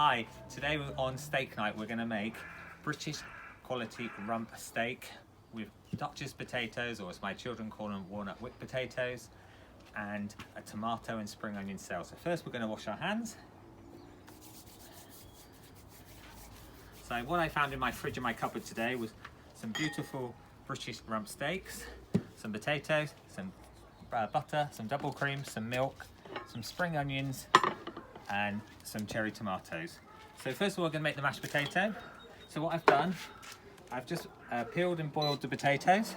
Hi, today we're on steak night. We're going to make British quality rump steak with Duchess potatoes, or as my children call them, walnut whipped potatoes, and a tomato and spring onion salsa. First we're going to wash our hands. So what I found in my fridge and my cupboard today was some beautiful British rump steaks, some potatoes, some butter, some double cream, some milk, some spring onions, and some cherry tomatoes. So first of all, we're going to make the mashed potato. So what I've done, I've just peeled and boiled the potatoes.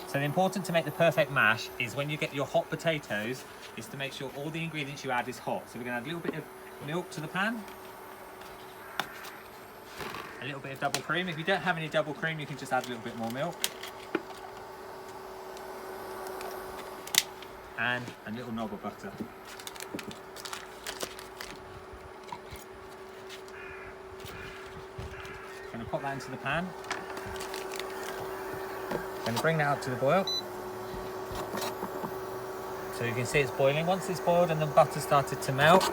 So the important to make the perfect mash is when you get your hot potatoes, is to make sure all the ingredients you add is hot. So we're going to add a little bit of milk to the pan, a little bit of double cream. If you don't have any double cream, you can just add a little bit more milk, and a little knob of butter. I'm going to pop that into the pan. I'm going to bring that up to the boil. So you can see it's boiling. Once it's boiled and the butter started to melt,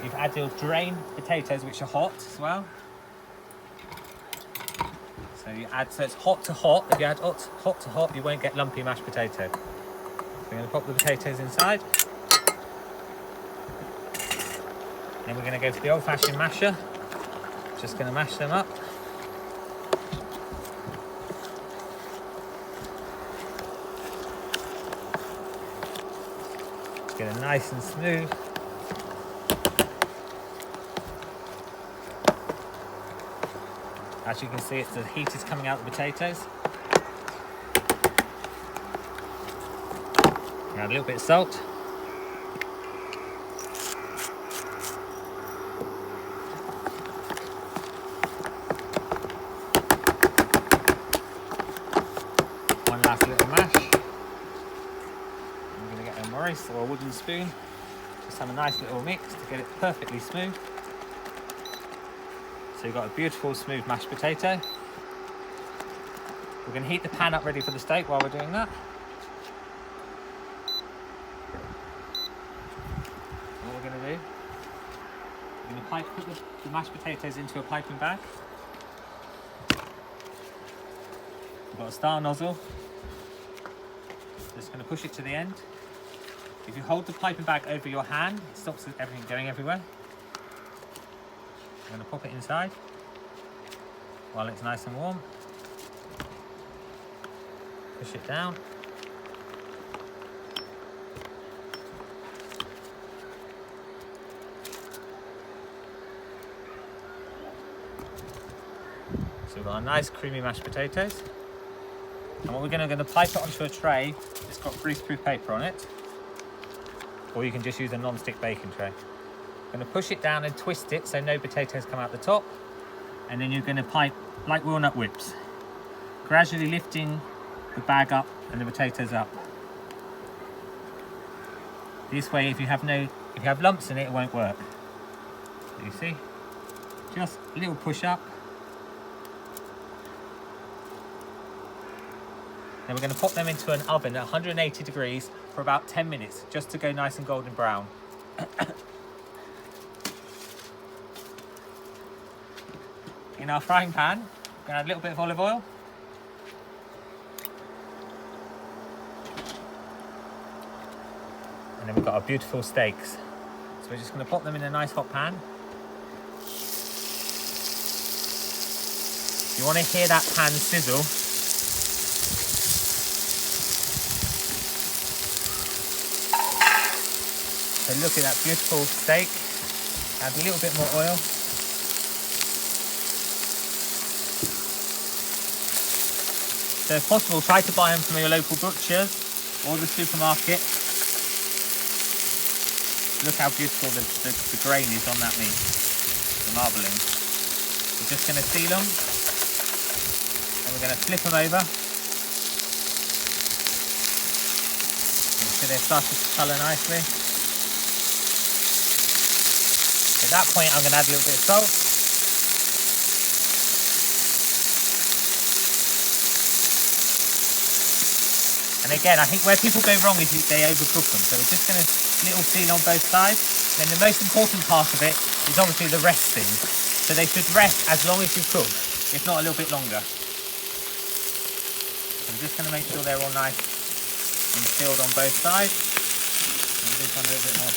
you've added your drained potatoes, which are hot as well. So you add, so it's hot to hot. If you add hot to hot, you won't get lumpy mashed potato. We're going to pop the potatoes inside. Then we're going to go to the old-fashioned masher. Just going to mash them up. Get it nice and smooth. As you can see, the heat is coming out of the potatoes. Add a little bit of salt. One last little mash. I'm going to get a Morris or a wooden spoon. Just have a nice little mix to get it perfectly smooth. So you've got a beautiful smooth mashed potato. We're going to heat the pan up ready for the steak while we're doing that. We're going to put the mashed potatoes into a piping bag. We've got a star nozzle. Just going to push it to the end. If you hold the piping bag over your hand, it stops everything going everywhere. I'm going to pop it inside while it's nice and warm. Push it down. So we've got a nice creamy mashed potatoes. And what we're going to pipe it onto a tray. It's got greaseproof paper on it. Or you can just use a non-stick baking tray. I'm going to push it down and twist it so no potatoes come out the top. And then you're going to pipe like walnut whips, gradually lifting the bag up and the potatoes up. This way, if you have lumps in it, it won't work. So you see, just a little push up. Then we're going to pop them into an oven at 180 degrees for about 10 minutes, just to go nice and golden brown. In our frying pan, we're going to add a little bit of olive oil. And then we've got our beautiful steaks. So we're just going to pop them in a nice hot pan. You want to hear that pan sizzle. So look at that beautiful steak. Add a little bit more oil. So if possible, try to buy them from your local butcher or the supermarket. Look how beautiful the grain is on that meat, the marbling. We're just going to seal them, and we're going to flip them over. You see they've started to colour nicely. At that point, I'm going to add a little bit of salt. And And again, I think where people go wrong is they overcook them. So we're just going to little seal on both sides. Then the most important part of it is obviously the resting. So they should rest as long as you cook, if not a little bit longer. So I'm just going to make sure they're all nice and sealed on both sides. And this one a little bit more.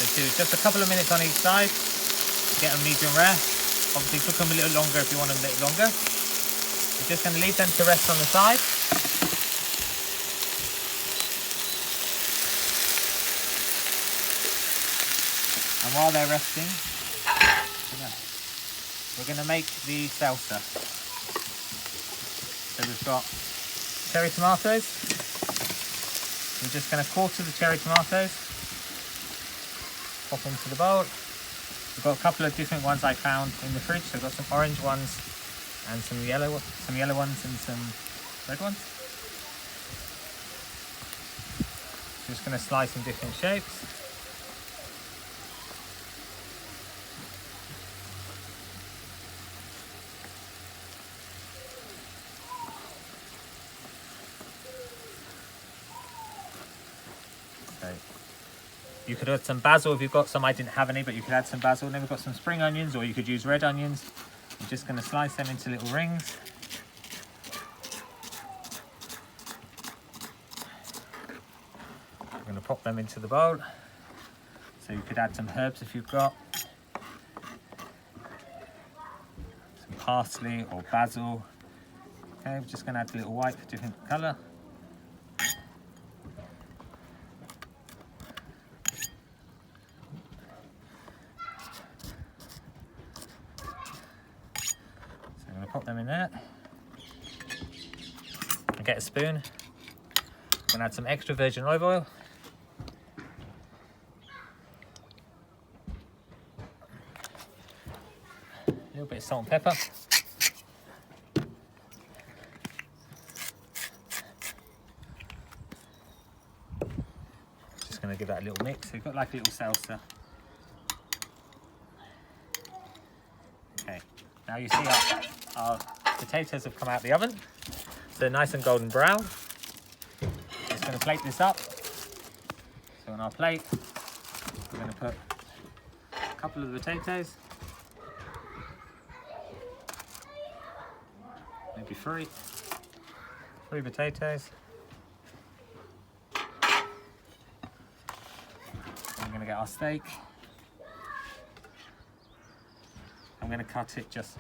So do just a couple of minutes on each side to get them medium rare. Obviously cook them a little longer if you want them a little longer. We're just going to leave them to rest on the side. And while they're resting, we're going to make the salsa. So we've got cherry tomatoes. We're just going to quarter the cherry tomatoes. Pop into the bowl. We've got a couple of different ones I found in the fridge. So I've got some orange ones and some yellow ones and some red ones. Just going to slice in different shapes. You could add some basil if you've got some. I didn't have any, but you could add some basil. And then we've got some spring onions, or you could use red onions. I'm just going to slice them into little rings. I'm going to pop them into the bowl. So you could add some herbs if you've got. Some parsley or basil. Okay, we're just going to add a little white for different colour. Pop them in there and get a spoon. I'm going to add some extra virgin olive oil. A little bit of salt and pepper. Just going to give that a little mix. So we've got like a little salsa. Okay, now you see our potatoes have come out of the oven, so they're nice and golden brown. Just going to plate this up. So on our plate, we're going to put a couple of the potatoes, maybe three potatoes. I'm going to get our steak. I'm going to cut it just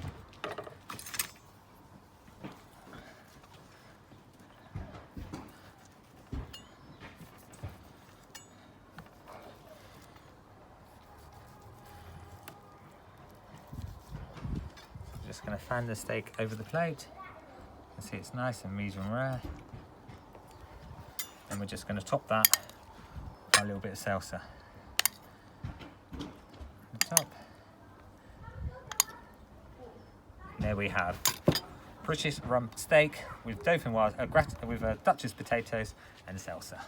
going to fan the steak over the plate. You can see it's nice and medium rare. And we're just going to top that with a little bit of salsa. On the top. And there we have British rump steak with dauphinoise, with Duchess potatoes and salsa.